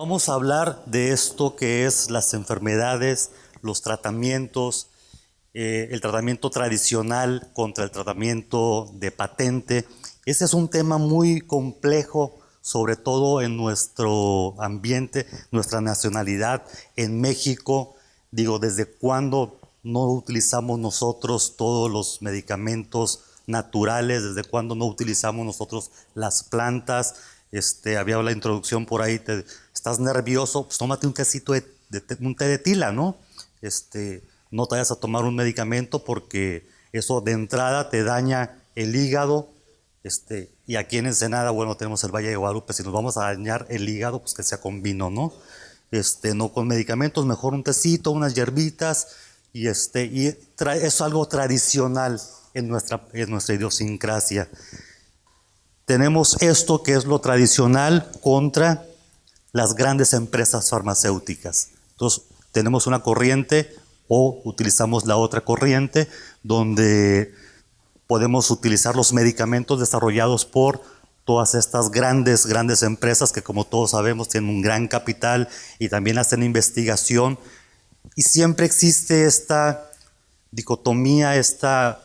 Vamos a hablar de esto que es las enfermedades, los tratamientos, el tratamiento tradicional contra el tratamiento de patente. Ese es un tema muy complejo, sobre todo en nuestro ambiente, nuestra nacionalidad. En México, digo, ¿desde cuándo no utilizamos nosotros todos los medicamentos naturales? ¿Desde cuándo no utilizamos nosotros las plantas? Había la introducción por ahí, estás nervioso, pues tómate un tecito un té de tila, ¿no? No te vayas a tomar un medicamento porque eso de entrada te daña el hígado. Y aquí en Ensenada, bueno, tenemos el Valle de Guadalupe. Si nos vamos a dañar el hígado, pues que sea con vino, ¿no? No con medicamentos, mejor un tecito, unas hierbitas. Es algo tradicional en nuestra idiosincrasia. Tenemos esto que es lo tradicional contra las grandes empresas farmacéuticas. Entonces, tenemos una corriente o utilizamos la otra corriente donde podemos utilizar los medicamentos desarrollados por todas estas grandes empresas que, como todos sabemos, tienen un gran capital y también hacen investigación. Y siempre existe esta dicotomía, esta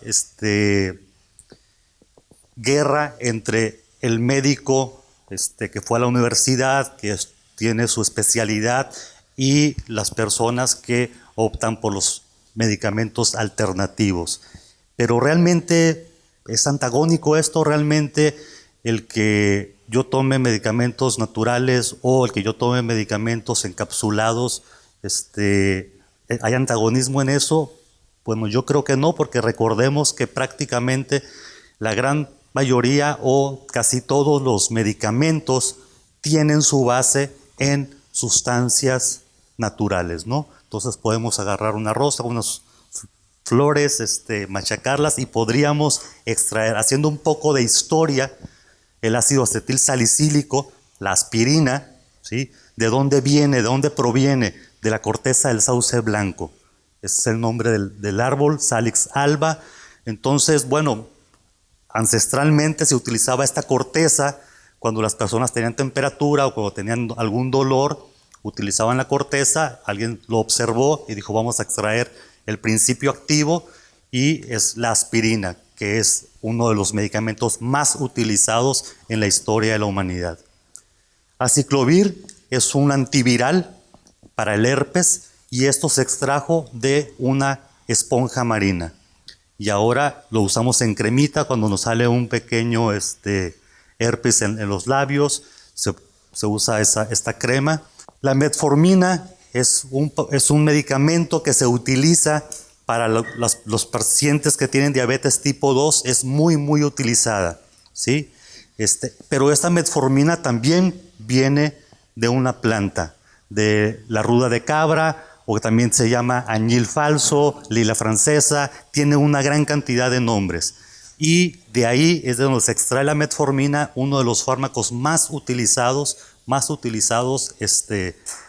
guerra entre el médico que fue a la universidad, que tiene su especialidad, y las personas que optan por los medicamentos alternativos. Pero realmente es antagónico esto. Realmente el que yo tome medicamentos naturales o el que yo tome medicamentos encapsulados, ¿hay antagonismo en eso? Bueno, yo creo que no, porque recordemos que prácticamente la gran mayoría o casi todos los medicamentos tienen su base en sustancias naturales, ¿no? Entonces podemos agarrar una rosa, unas flores, machacarlas y podríamos extraer, haciendo un poco de historia, el ácido acetil salicílico, la aspirina, ¿sí? ¿De dónde viene? ¿De dónde proviene? De la corteza del sauce blanco. Ese es el nombre del árbol, Salix alba. Entonces, bueno, ancestralmente se utilizaba esta corteza cuando las personas tenían temperatura o cuando tenían algún dolor, utilizaban la corteza, alguien lo observó y dijo vamos a extraer el principio activo, y es la aspirina, que es uno de los medicamentos más utilizados en la historia de la humanidad. Aciclovir es un antiviral para el herpes y esto se extrajo de una esponja marina. Y ahora lo usamos en cremita cuando nos sale un pequeño herpes en los labios, se usa esta crema. La metformina es un medicamento que se utiliza para los pacientes que tienen diabetes tipo 2, es muy utilizada, ¿sí? Pero esta metformina también viene de una planta, de la ruda de cabra, o que también se llama añil falso, lila francesa, tiene una gran cantidad de nombres. Y de ahí es de donde se extrae la metformina, uno de los fármacos más utilizados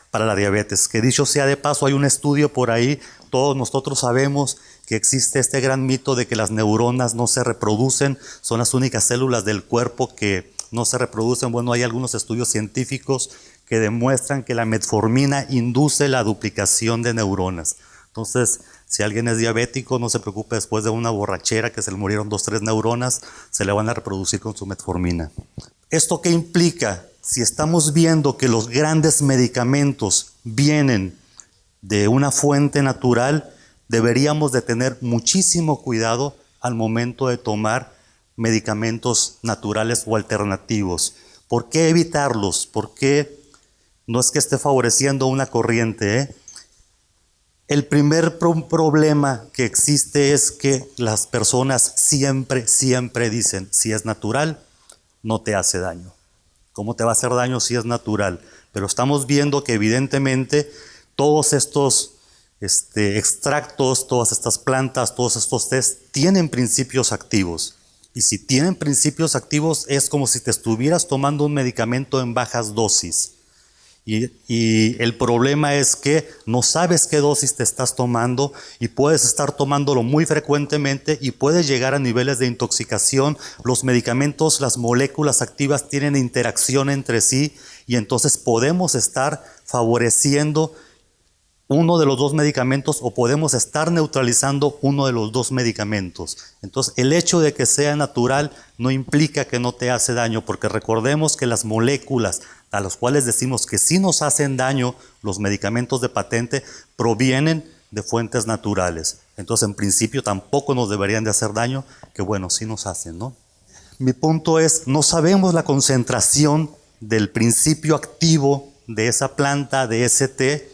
para la diabetes. Que dicho sea de paso, hay un estudio por ahí, todos nosotros sabemos que existe este gran mito de que las neuronas no se reproducen, son las únicas células del cuerpo que no se reproducen. Bueno, hay algunos estudios científicos que demuestran que la metformina induce la duplicación de neuronas. Entonces, si alguien es diabético, no se preocupe, después de una borrachera que se le murieron 2 o 3 neuronas, se le van a reproducir con su metformina. ¿Esto qué implica? Si estamos viendo que los grandes medicamentos vienen de una fuente natural, deberíamos de tener muchísimo cuidado al momento de tomar medicamentos naturales o alternativos. ¿Por qué evitarlos? ¿Por qué? No es que esté favoreciendo una corriente, ¿eh? El primer problema que existe es que las personas siempre dicen, si es natural, no te hace daño. ¿Cómo te va a hacer daño si es natural? Pero estamos viendo que evidentemente todos estos extractos, todas estas plantas, todos estos tés tienen principios activos. Y si tienen principios activos es como si te estuvieras tomando un medicamento en bajas dosis. Y el problema es que no sabes qué dosis te estás tomando y puedes estar tomándolo muy frecuentemente y puedes llegar a niveles de intoxicación. Los medicamentos, las moléculas activas tienen interacción entre sí y entonces podemos estar favoreciendo uno de los dos medicamentos o podemos estar neutralizando uno de los dos medicamentos. Entonces, el hecho de que sea natural no implica que no te hace daño, porque recordemos que las moléculas a las cuales decimos que sí nos hacen daño los medicamentos de patente provienen de fuentes naturales. Entonces, en principio tampoco nos deberían de hacer daño, que bueno, sí nos hacen, ¿no? Mi punto es, no sabemos la concentración del principio activo de esa planta, de ese té.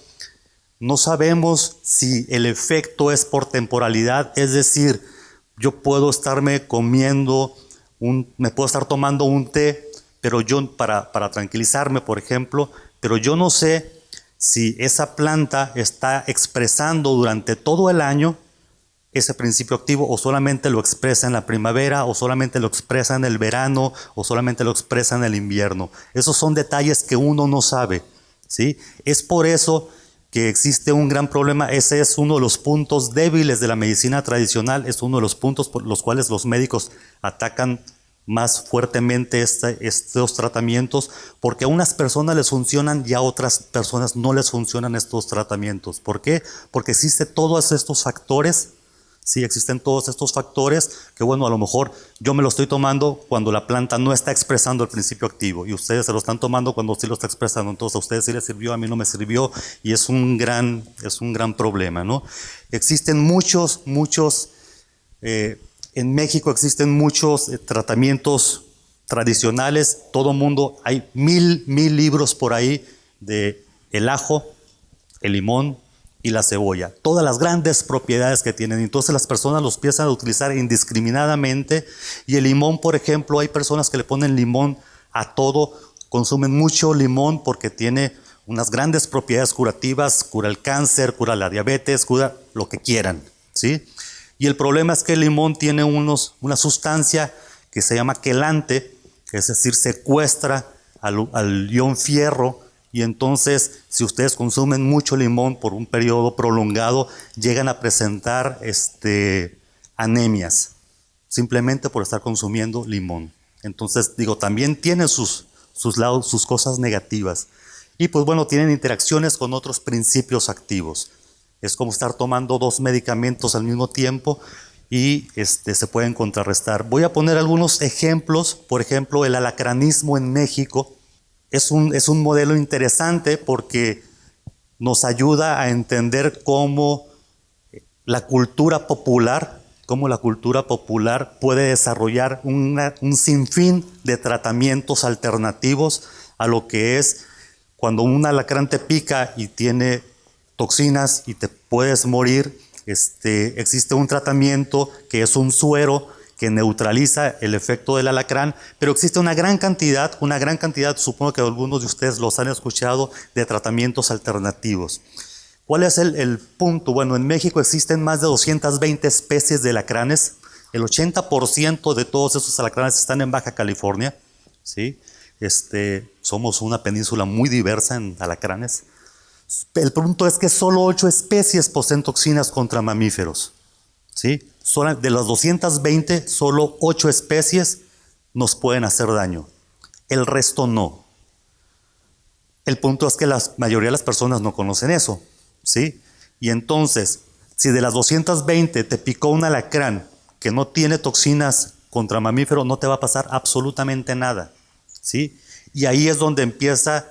No sabemos si el efecto es por temporalidad, es decir, yo puedo estarme comiendo, me puedo estar tomando un té, pero yo para tranquilizarme, por ejemplo, pero yo no sé si esa planta está expresando durante todo el año ese principio activo o solamente lo expresa en la primavera o solamente lo expresa en el verano o solamente lo expresa en el invierno. Esos son detalles que uno no sabe, ¿sí? Es por eso que existe un gran problema. Ese es uno de los puntos débiles de la medicina tradicional, es uno de los puntos por los cuales los médicos atacan más fuertemente estos tratamientos, porque a unas personas les funcionan y a otras personas no les funcionan estos tratamientos. ¿Por qué? Porque existen todos estos factores. Sí, existen todos estos factores que, bueno, a lo mejor yo me lo estoy tomando cuando la planta no está expresando el principio activo y ustedes se lo están tomando cuando sí lo está expresando. Entonces a ustedes sí les sirvió, a mí no me sirvió y es un gran problema, ¿no? Existen en México existen muchos tratamientos tradicionales. Todo mundo, hay mil libros por ahí de el ajo, el limón y la cebolla, todas las grandes propiedades que tienen. Entonces las personas los empiezan a utilizar indiscriminadamente. Y el limón, por ejemplo, hay personas que le ponen limón a todo, consumen mucho limón porque tiene unas grandes propiedades curativas, cura el cáncer, cura la diabetes, cura lo que quieran, ¿sí? Y el problema es que el limón tiene una sustancia que se llama quelante, es decir, secuestra al ion fierro. Y entonces, si ustedes consumen mucho limón por un periodo prolongado, llegan a presentar anemias, simplemente por estar consumiendo limón. Entonces, digo, también tiene sus lados, sus cosas negativas. Y pues bueno, tienen interacciones con otros principios activos. Es como estar tomando dos medicamentos al mismo tiempo y se pueden contrarrestar. Voy a poner algunos ejemplos. Por ejemplo, el alacranismo en México. Es un modelo interesante porque nos ayuda a entender cómo la cultura popular puede desarrollar un sinfín de tratamientos alternativos a lo que es cuando un alacrán te pica y tiene toxinas y te puedes morir. Existe un tratamiento que es un suero que neutraliza el efecto del alacrán, pero existe una gran cantidad, supongo que algunos de ustedes los han escuchado, de tratamientos alternativos. ¿Cuál es el punto? Bueno, en México existen más de 220 especies de alacranes. El 80% de todos esos alacranes están en Baja California, ¿sí? Somos una península muy diversa en alacranes. El punto es que solo 8 especies poseen toxinas contra mamíferos, ¿sí? De las 220, solo 8 especies nos pueden hacer daño. El resto no. El punto es que la mayoría de las personas no conocen eso, ¿sí? Y entonces, si de las 220 te picó un alacrán que no tiene toxinas contra mamíferos, no te va a pasar absolutamente nada, ¿sí? Y ahí es donde empiezan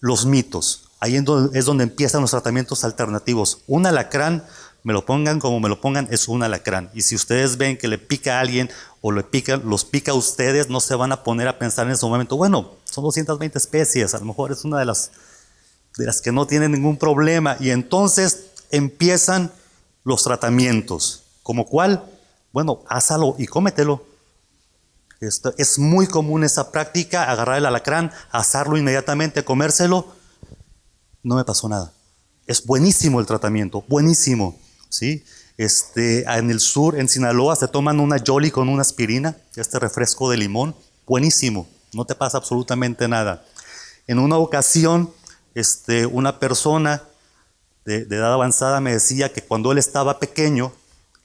los mitos. Ahí es donde empiezan los tratamientos alternativos. Un alacrán, me lo pongan como me lo pongan, es un alacrán. Y si ustedes ven que le pica a alguien o los pica a ustedes, no se van a poner a pensar en ese momento, bueno, son 220 especies, a lo mejor es una de las que no tienen ningún problema. Y entonces empiezan los tratamientos. ¿Como cuál? Bueno, házalo y cómetelo. Es muy común esa práctica, agarrar el alacrán, asarlo inmediatamente, comérselo. No me pasó nada. Es buenísimo el tratamiento, buenísimo, ¿sí? En el sur, en Sinaloa, se toman una Yoli con una aspirina, refresco de limón, buenísimo, no te pasa absolutamente nada. En una ocasión, una persona de edad avanzada me decía que cuando él estaba pequeño,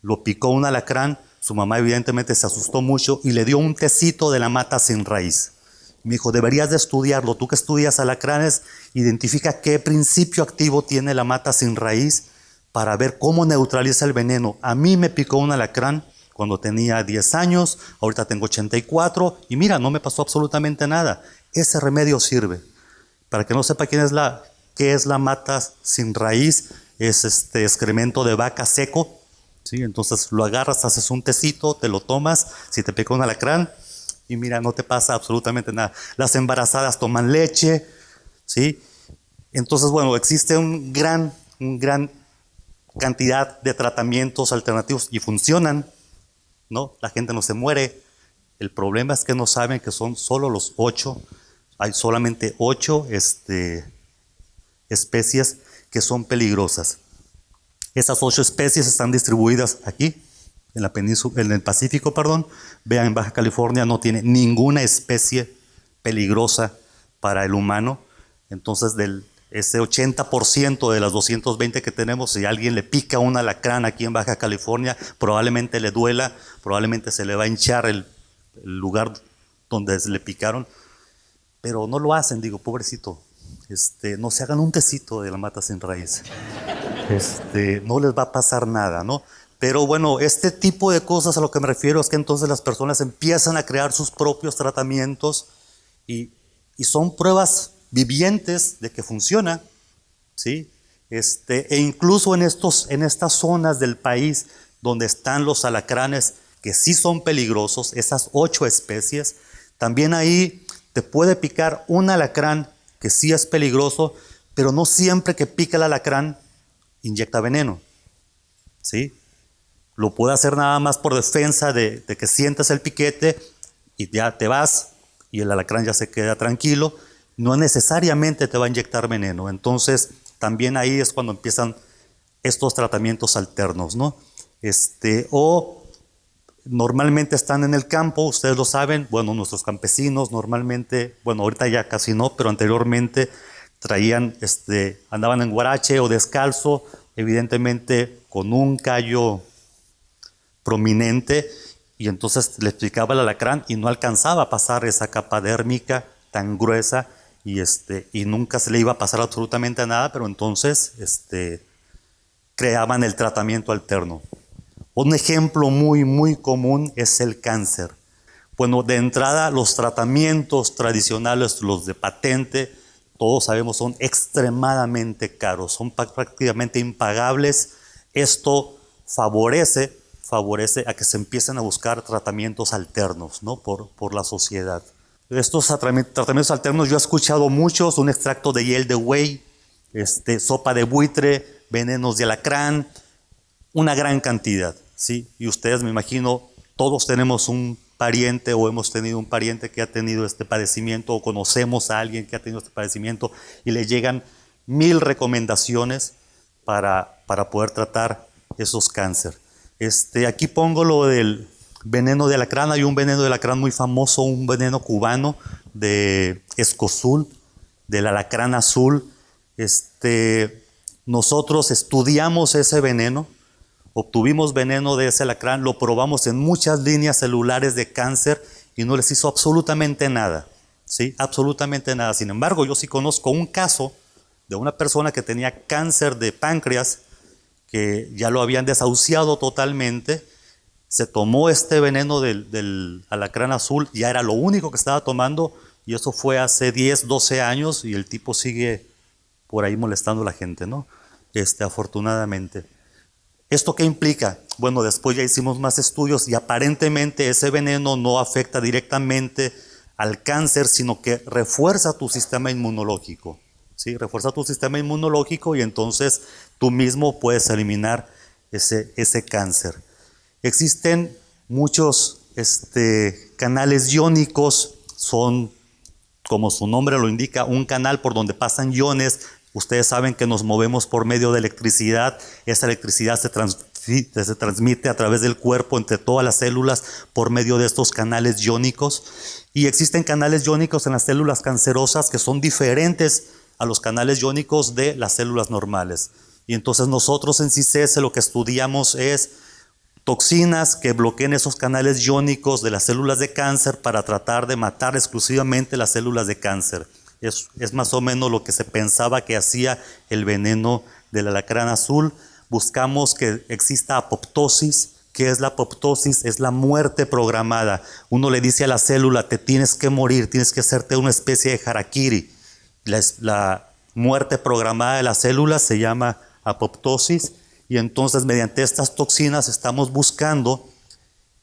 lo picó un alacrán, su mamá evidentemente se asustó mucho y le dio un tecito de la mata sin raíz. Me dijo, deberías de estudiarlo, tú que estudias alacranes, identifica qué principio activo tiene la mata sin raíz para ver cómo neutraliza el veneno. A mí me picó un alacrán cuando tenía 10 años, ahorita tengo 84 y mira, no me pasó absolutamente nada. Ese remedio sirve. Para que no sepa qué es la mata sin raíz, es excremento de vaca seco, ¿sí? Entonces lo agarras, haces un tecito, te lo tomas, si te pica un alacrán, y mira, no te pasa absolutamente nada. Las embarazadas toman leche, ¿sí? Entonces, bueno, existe un gran cantidad de tratamientos alternativos y funcionan, ¿no? La gente no se muere. El problema es que no saben que son solo los 8, hay solamente 8 especies que son peligrosas. Esas 8 especies están distribuidas aquí, en la península, en el Pacífico, perdón. Vean, en Baja California no tiene ninguna especie peligrosa para el humano. Entonces, ese 80% de las 220 que tenemos, si a alguien le pica un alacrán aquí en Baja California, probablemente le duela, probablemente se le va a hinchar el lugar donde le picaron, pero no lo hacen, digo, pobrecito. No se hagan un tecito de la mata sin raíz. No les va a pasar nada, ¿no? Pero bueno, este tipo de cosas a lo que me refiero es que entonces las personas empiezan a crear sus propios tratamientos y son pruebas vivientes de que funciona, ¿sí? E incluso en estas zonas del país donde están los alacranes que sí son peligrosos, esas 8 especies, también ahí te puede picar un alacrán que sí es peligroso, pero no siempre que pica el alacrán inyecta veneno, ¿sí? Lo puede hacer nada más por defensa de que sientas el piquete y ya te vas y el alacrán ya se queda tranquilo. No necesariamente te va a inyectar veneno. Entonces, también ahí es cuando empiezan estos tratamientos alternos, ¿no? O normalmente están en el campo, ustedes lo saben, bueno, nuestros campesinos normalmente, bueno, ahorita ya casi no, pero anteriormente traían, andaban en guarache o descalzo, evidentemente con un callo prominente, y entonces les picaba el alacrán y no alcanzaba a pasar esa capa dérmica tan gruesa y nunca se le iba a pasar absolutamente nada, pero entonces creaban el tratamiento alterno. Un ejemplo muy común es el cáncer. Bueno, de entrada los tratamientos tradicionales, los de patente, todos sabemos son extremadamente caros, son prácticamente impagables. Esto favorece a que se empiecen a buscar tratamientos alternos, ¿no? por la sociedad. Estos tratamientos alternos yo he escuchado muchos: un extracto de hiel de buey, sopa de buitre, venenos de alacrán, una gran cantidad, ¿sí? Y ustedes, me imagino, todos tenemos un pariente o hemos tenido un pariente que ha tenido este padecimiento o conocemos a alguien que ha tenido este padecimiento y le llegan 1000 recomendaciones para poder tratar esos cánceres. Aquí pongo lo del veneno de alacrán. Hay un veneno de alacrán muy famoso, un veneno cubano de Escozul, del alacrán azul. Nosotros estudiamos ese veneno, obtuvimos veneno de ese alacrán, lo probamos en muchas líneas celulares de cáncer y no les hizo absolutamente nada, ¿sí? Absolutamente nada. Sin embargo, yo sí conozco un caso de una persona que tenía cáncer de páncreas, que ya lo habían desahuciado totalmente. Se tomó este veneno del alacrán azul, ya era lo único que estaba tomando, y eso fue hace 10, 12 años, y el tipo sigue por ahí molestando a la gente, ¿no? Afortunadamente. ¿Esto qué implica? Bueno, después ya hicimos más estudios y aparentemente ese veneno no afecta directamente al cáncer, sino que refuerza tu sistema inmunológico, ¿sí? Refuerza tu sistema inmunológico y entonces tú mismo puedes eliminar ese cáncer. Existen muchos canales iónicos, son, como su nombre lo indica, un canal por donde pasan iones. Ustedes saben que nos movemos por medio de electricidad. Esa electricidad se transmite a través del cuerpo entre todas las células por medio de estos canales iónicos. Y existen canales iónicos en las células cancerosas que son diferentes a los canales iónicos de las células normales. Y entonces nosotros en CICES lo que estudiamos es toxinas que bloqueen esos canales iónicos de las células de cáncer para tratar de matar exclusivamente las células de cáncer. Es más o menos lo que se pensaba que hacía el veneno del alacrán azul. Buscamos que exista apoptosis. ¿Qué es la apoptosis? Es la muerte programada. Uno le dice a la célula, te tienes que morir, tienes que hacerte una especie de harakiri. La muerte programada de las células se llama apoptosis. Y entonces mediante estas toxinas estamos buscando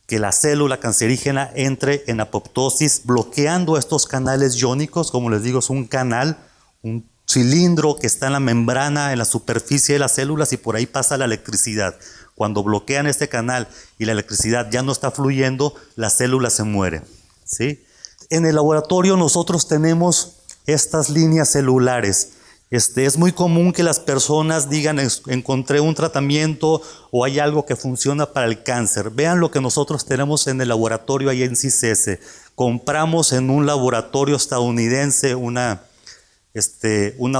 que la célula cancerígena entre en apoptosis, bloqueando estos canales iónicos. Como les digo, es un canal, un cilindro que está en la membrana, en la superficie de las células, y por ahí pasa la electricidad. Cuando bloquean este canal y la electricidad ya no está fluyendo, la célula se muere, ¿sí? En el laboratorio nosotros tenemos estas líneas celulares. Es muy común que las personas digan, encontré un tratamiento o hay algo que funciona para el cáncer. Vean lo que nosotros tenemos en el laboratorio ahí en CICES. Compramos en un laboratorio estadounidense una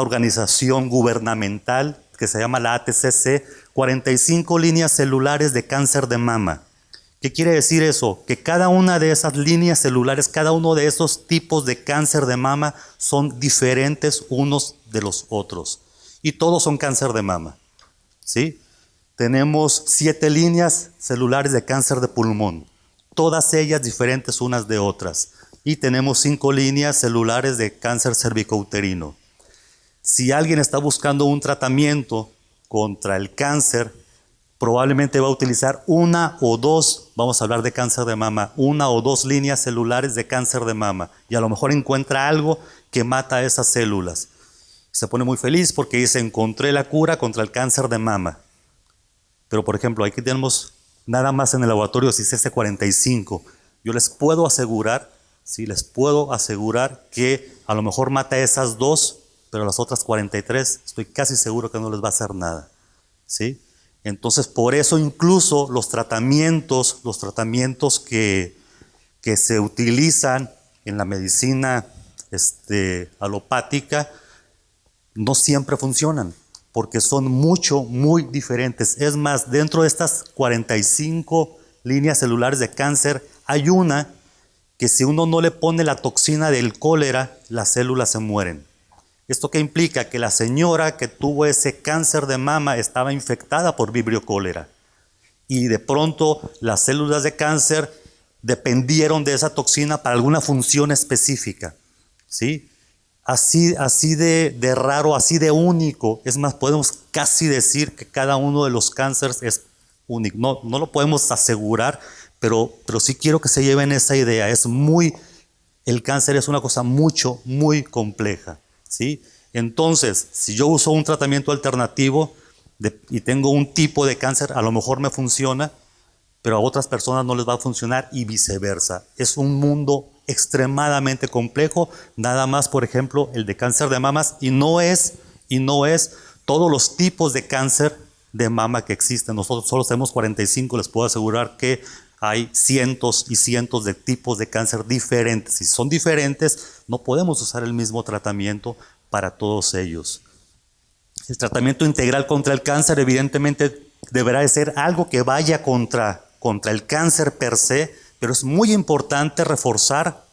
organización gubernamental que se llama la ATCC, 45 líneas celulares de cáncer de mama. ¿Qué quiere decir eso? Que cada una de esas líneas celulares, cada uno de esos tipos de cáncer de mama son diferentes unos de los otros. Y todos son cáncer de mama, ¿sí? Tenemos 7 líneas celulares de cáncer de pulmón, todas ellas diferentes unas de otras. Y tenemos 5 líneas celulares de cáncer cervicouterino. Si alguien está buscando un tratamiento contra el cáncer, probablemente va a utilizar una o dos, vamos a hablar de cáncer de mama, una o dos líneas celulares de cáncer de mama. Y a lo mejor encuentra algo que mata a esas células. Se pone muy feliz porque dice, encontré la cura contra el cáncer de mama. Pero por ejemplo, aquí tenemos nada más en el laboratorio CICES 45. Yo les puedo asegurar, sí, les puedo asegurar que a lo mejor mata a esas dos, pero las otras 43 estoy casi seguro que no les va a hacer nada, ¿sí? Entonces, por eso incluso los tratamientos que se utilizan en la medicina alopática no siempre funcionan, porque son muy diferentes. Es más, dentro de estas 45 líneas celulares de cáncer, hay una que si uno no le pone la toxina del cólera, las células se mueren. ¿Esto qué implica? Que la señora que tuvo ese cáncer de mama estaba infectada por Vibrio cólera. Y de pronto las células de cáncer dependieron de esa toxina para alguna función específica, ¿sí? Así de raro, así de único. Es más, podemos casi decir que cada uno de los cánceres es único. No lo podemos asegurar, pero sí quiero que se lleven esa idea. El cáncer es una cosa muy compleja, ¿sí? Entonces, si yo uso un tratamiento alternativo y tengo un tipo de cáncer, a lo mejor me funciona, pero a otras personas no les va a funcionar y viceversa. Es un mundo extremadamente complejo, nada más, por ejemplo, el de cáncer de mamas, y no es todos los tipos de cáncer de mama que existen. Nosotros solo tenemos 45, les puedo asegurar que hay cientos y cientos de tipos de cáncer diferentes. Si son diferentes, no podemos usar el mismo tratamiento para todos ellos. El tratamiento integral contra el cáncer evidentemente deberá de ser algo que vaya contra el cáncer per se, pero es muy importante reforzar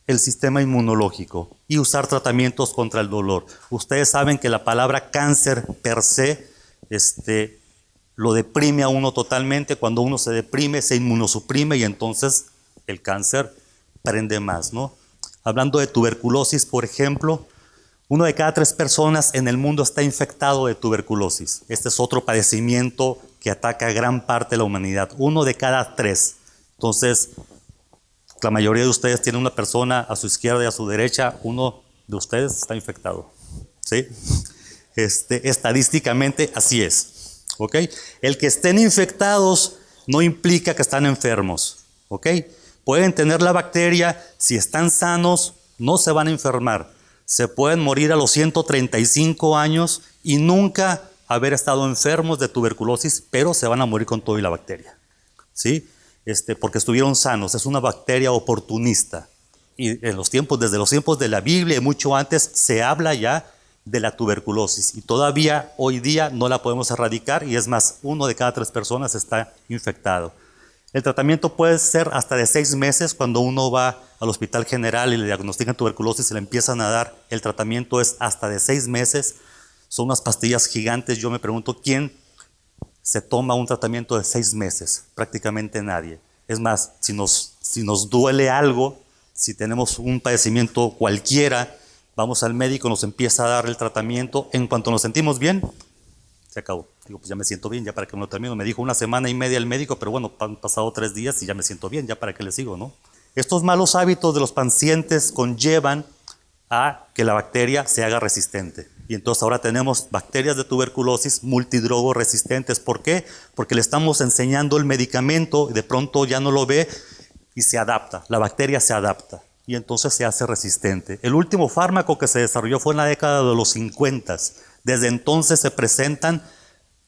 el sistema inmunológico y usar tratamientos contra el dolor. Ustedes saben que la palabra cáncer per se lo deprime a uno totalmente. Cuando uno se deprime, se inmunosuprime y entonces el cáncer prende más, ¿no? Hablando de tuberculosis, por ejemplo, 1 de cada 3 personas en el mundo está infectado de tuberculosis. Este es otro padecimiento que ataca a gran parte de la humanidad. 1 de cada 3. Entonces, la mayoría de ustedes tienen una persona a su izquierda y a su derecha. Uno de ustedes está infectado, ¿sí? Estadísticamente así es, ¿ok? El que estén infectados no implica que están enfermos, ¿ok? Pueden tener la bacteria, si están sanos, no se van a enfermar. Se pueden morir a los 135 años y nunca haber estado enfermos de tuberculosis, pero se van a morir con todo y la bacteria, ¿sí? Porque estuvieron sanos. Es una bacteria oportunista. Y desde los tiempos de la Biblia y mucho antes se habla ya de la tuberculosis y todavía hoy día no la podemos erradicar y es más, 1 de cada 3 personas está infectado. El tratamiento puede ser hasta de 6 meses cuando uno va al hospital general y le diagnostican tuberculosis y le empiezan a dar. El tratamiento es hasta de 6 meses. Son unas pastillas gigantes. Yo me pregunto quién se toma un tratamiento de 6 meses. Prácticamente nadie. Es más, si nos duele algo, si tenemos un padecimiento cualquiera, vamos al médico, nos empieza a dar el tratamiento. En cuanto nos sentimos bien, se acabó. Digo, pues ya me siento bien, ya para que me lo termino. Me dijo 1 semana y media el médico, pero bueno, han pasado 3 días y ya me siento bien, ya para qué le sigo, ¿no? Estos malos hábitos de los pacientes conllevan a que la bacteria se haga resistente. Y entonces ahora tenemos bacterias de tuberculosis multidrogo resistentes. ¿Por qué? Porque le estamos enseñando el medicamento y de pronto ya no lo ve y se adapta. La bacteria se adapta y entonces se hace resistente. El último fármaco que se desarrolló fue en la década de los 50. Desde entonces se presentan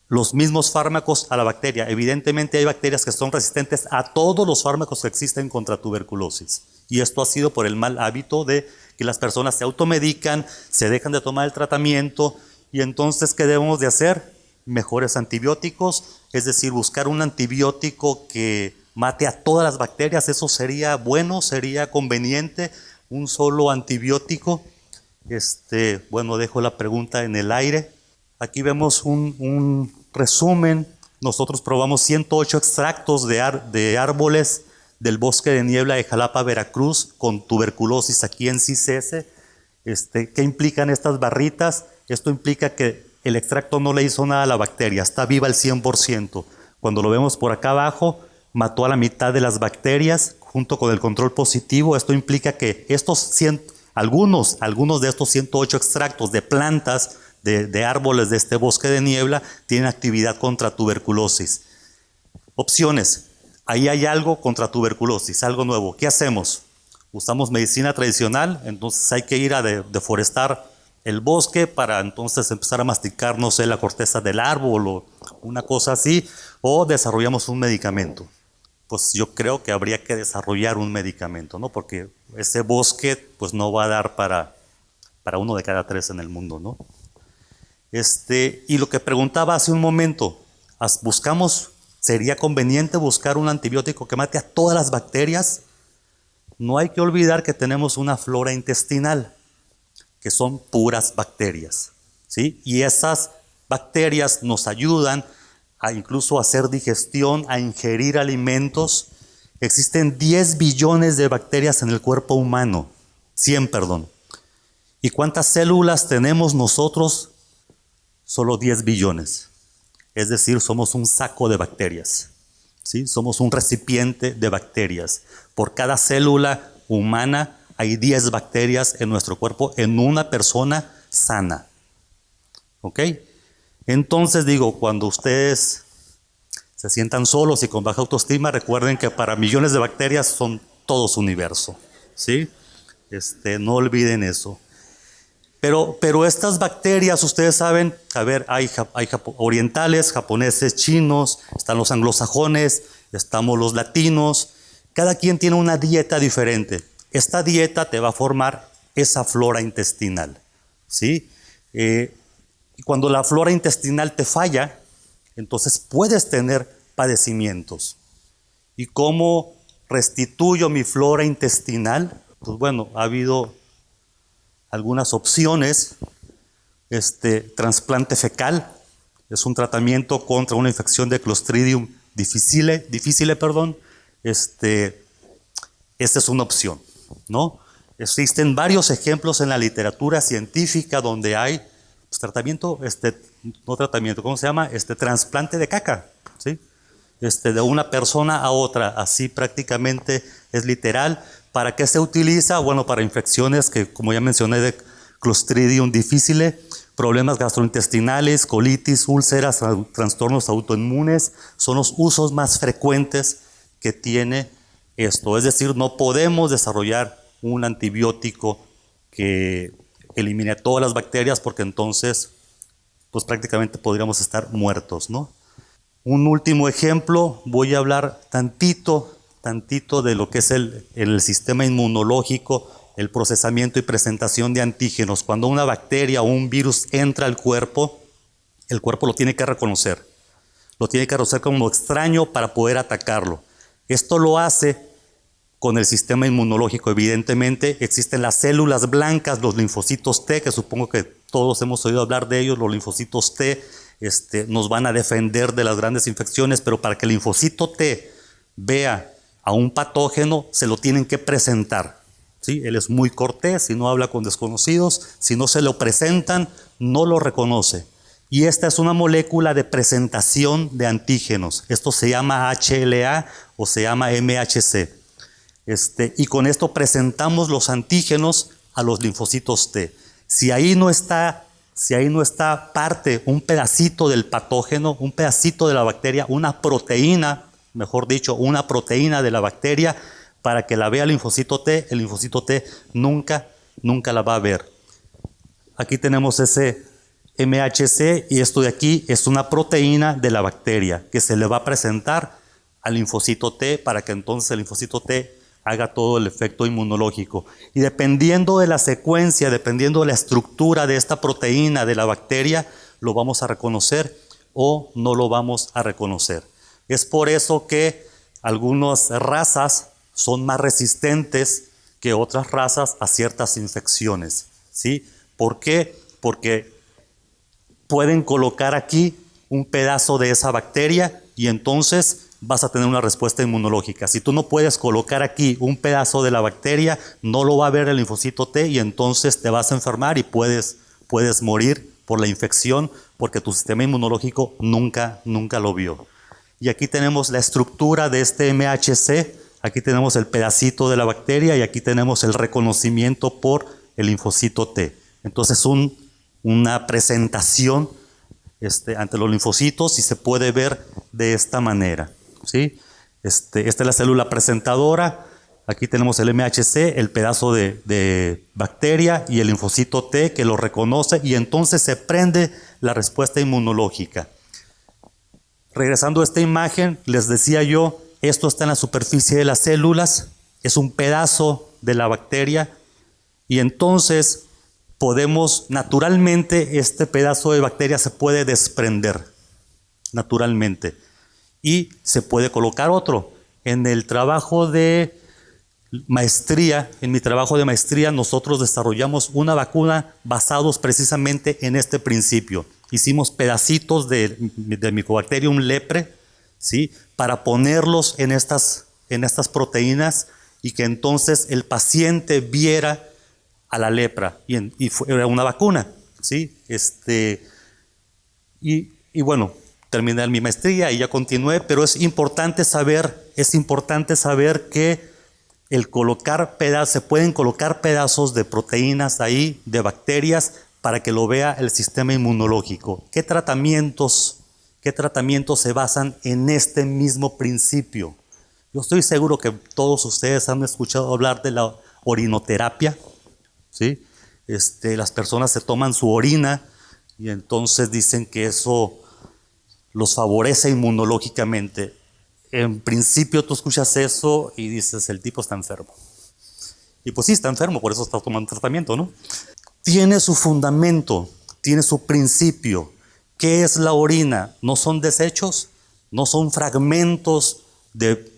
los mismos fármacos a la bacteria. Evidentemente hay bacterias que son resistentes a todos los fármacos que existen contra tuberculosis. Y esto ha sido por el mal hábito de que las personas se automedican, se dejan de tomar el tratamiento. Y entonces, ¿qué debemos de hacer? Mejores antibióticos, es decir, buscar un antibiótico que mate a todas las bacterias. Eso sería bueno, sería conveniente, un solo antibiótico. Bueno, dejo la pregunta en el aire. Aquí vemos un resumen. Nosotros probamos 108 extractos de árboles del bosque de niebla de Jalapa, Veracruz, con tuberculosis aquí en CICES. ¿Qué implican estas barritas? Esto implica que el extracto no le hizo nada a la bacteria, está viva al 100%. Cuando lo vemos por acá abajo, mató a la mitad de las bacterias junto con el control positivo. Esto implica que algunos de estos 108 extractos de plantas, de árboles de este bosque de niebla, tienen actividad contra tuberculosis. Opciones. Ahí hay algo contra tuberculosis, algo nuevo. ¿Qué hacemos? Usamos medicina tradicional, entonces hay que ir a deforestar el bosque para entonces empezar a masticar, no sé, la corteza del árbol o una cosa así, o desarrollamos un medicamento. Pues yo creo que habría que desarrollar un medicamento, ¿no? Porque ese bosque pues no va a dar para 1 de cada 3 en el mundo, ¿no? Y lo que preguntaba hace un momento, ¿sería conveniente buscar un antibiótico que mate a todas las bacterias? No hay que olvidar que tenemos una flora intestinal, que son puras bacterias, ¿sí? Y esas bacterias nos ayudan a incluso hacer digestión, a ingerir alimentos. Existen 10 billones de bacterias en el cuerpo humano, 100, perdón. ¿Y cuántas células tenemos nosotros? Solo 10 billones. Es decir, somos un saco de bacterias, ¿sí? Somos un recipiente de bacterias. Por cada célula humana hay 10 bacterias en nuestro cuerpo, en una persona sana. ¿Ok? Entonces digo, cuando ustedes se sientan solos y con baja autoestima, recuerden que para millones de bacterias son todo su universo, ¿sí? No olviden eso. Pero estas bacterias, ustedes saben, a ver, hay orientales, japoneses, chinos, están los anglosajones, estamos los latinos. Cada quien tiene una dieta diferente. Esta dieta te va a formar esa flora intestinal, ¿sí? Y cuando la flora intestinal te falla, entonces puedes tener padecimientos. ¿Y cómo restituyo mi flora intestinal? Pues bueno, ha habido algunas opciones. Trasplante fecal es un tratamiento contra una infección de Clostridium difficile. Esta es una opción, ¿no? Existen varios ejemplos en la literatura científica donde hay pues, trasplante de caca, ¿sí? De una persona a otra, así prácticamente es literal. ¿Para qué se utiliza? Bueno, para infecciones que, como ya mencioné, de Clostridium difficile, problemas gastrointestinales, colitis, úlceras, trastornos autoinmunes, son los usos más frecuentes que tiene esto. Es decir, no podemos desarrollar un antibiótico que elimine todas las bacterias porque entonces, pues prácticamente podríamos estar muertos, ¿no? Un último ejemplo, voy a hablar tantito de lo que es el sistema inmunológico el procesamiento y presentación de antígenos. Cuando una bacteria o un virus entra al cuerpo, el cuerpo lo tiene que reconocer. Lo tiene que reconocer como extraño para poder atacarlo. Esto lo hace con el sistema inmunológico. Evidentemente existen las células blancas, los linfocitos T, que supongo que todos hemos oído hablar de ellos. Los linfocitos T nos van a defender de las grandes infecciones, pero para que el linfocito T vea a un patógeno, se lo tienen que presentar. ¿Sí? Él es muy cortés y no habla con desconocidos. Si no se lo presentan, no lo reconoce. Y esta es una molécula de presentación de antígenos. Esto se llama HLA o se llama MHC. Y con esto presentamos los antígenos a los linfocitos T. Si ahí no está parte, un pedacito del patógeno, un pedacito de la bacteria, una proteína, mejor dicho, una proteína de la bacteria, para que la vea el linfocito T nunca la va a ver. Aquí tenemos ese MHC y esto de aquí es una proteína de la bacteria que se le va a presentar al linfocito T para que entonces el linfocito T haga todo el efecto inmunológico. Y dependiendo de la secuencia, dependiendo de la estructura de esta proteína de la bacteria, lo vamos a reconocer o no lo vamos a reconocer. Es por eso que algunas razas son más resistentes que otras razas a ciertas infecciones, ¿sí? ¿Por qué? Porque pueden colocar aquí un pedazo de esa bacteria y entonces vas a tener una respuesta inmunológica. Si tú no puedes colocar aquí un pedazo de la bacteria, no lo va a ver el linfocito T y entonces te vas a enfermar y puedes morir por la infección porque tu sistema inmunológico nunca lo vio. Y aquí tenemos la estructura de este MHC. Aquí tenemos el pedacito de la bacteria y aquí tenemos el reconocimiento por el linfocito T. Entonces una presentación ante los linfocitos y se puede ver de esta manera, ¿sí? Esta es la célula presentadora. Aquí tenemos el MHC, el pedazo de bacteria y el linfocito T que lo reconoce y entonces se prende la respuesta inmunológica. Regresando a esta imagen, les decía yo, esto está en la superficie de las células, es un pedazo de la bacteria y entonces podemos, naturalmente, este pedazo de bacteria se puede desprender, naturalmente, y se puede colocar otro. En el trabajo de maestría, en mi trabajo de maestría, nosotros desarrollamos una vacuna basados precisamente en este principio. Hicimos pedacitos de Mycobacterium lepre, ¿sí? Para ponerlos en estas proteínas y que entonces el paciente viera a la lepra y era una vacuna, ¿sí? Y bueno, terminé mi maestría y ya continué, pero es importante saber que se pueden colocar pedazos de proteínas ahí, de bacterias, para que lo vea el sistema inmunológico. ¿Qué tratamientos se basan en este mismo principio? Yo estoy seguro que todos ustedes han escuchado hablar de la orinoterapia, ¿sí? Las personas se toman su orina y entonces dicen que eso los favorece inmunológicamente. En principio tú escuchas eso y dices, el tipo está enfermo. Y pues sí, está enfermo, por eso está tomando tratamiento, ¿no? Tiene su fundamento, tiene su principio. ¿Qué es la orina? No son desechos, no son fragmentos de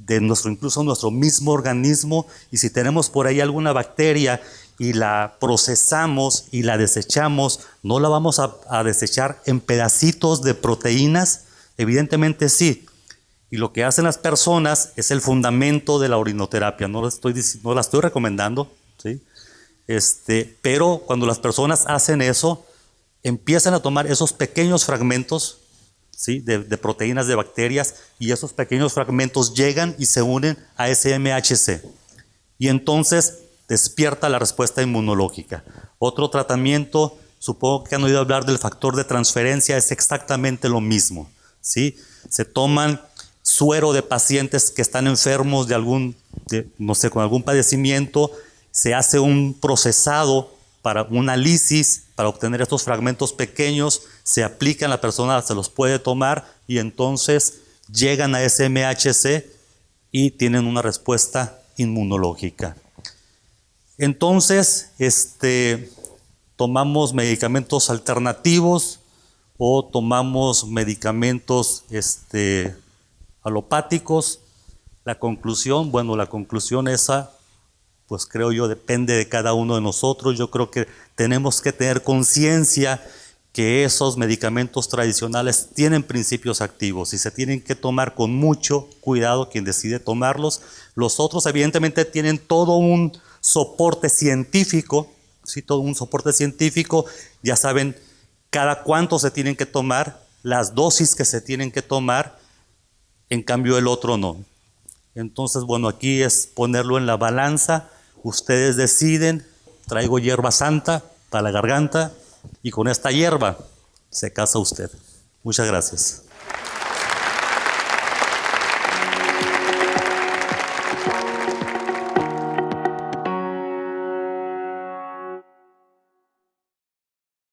incluso nuestro mismo organismo, y si tenemos por ahí alguna bacteria y la procesamos y la desechamos, ¿no la vamos a desechar en pedacitos de proteínas? Evidentemente sí. Y lo que hacen las personas es el fundamento de la orinoterapia. No la estoy recomendando, ¿sí? Pero cuando las personas hacen eso, empiezan a tomar esos pequeños fragmentos, ¿sí? de proteínas de bacterias, y esos pequeños fragmentos llegan y se unen a ese MHC. Y entonces despierta la respuesta inmunológica. Otro tratamiento, supongo que han oído hablar del factor de transferencia, es exactamente lo mismo, ¿sí? Se toman suero de pacientes que están enfermos con algún padecimiento, se hace un procesado para una lisis, para obtener estos fragmentos pequeños, se aplican, la persona se los puede tomar y entonces llegan a ese MHC y tienen una respuesta inmunológica. Entonces, tomamos medicamentos alternativos o tomamos medicamentos alopáticos. La conclusión, bueno, la conclusión esa, pues creo yo, depende de cada uno de nosotros. Yo creo que tenemos que tener conciencia que esos medicamentos tradicionales tienen principios activos y se tienen que tomar con mucho cuidado quien decide tomarlos. Los otros evidentemente tienen todo un soporte científico, sí, todo un soporte científico, ya saben cada cuánto se tienen que tomar, las dosis que se tienen que tomar, en cambio el otro no. Entonces, bueno, aquí es ponerlo en la balanza, ustedes deciden, traigo hierba santa para la garganta y con esta hierba se casa usted. Muchas gracias.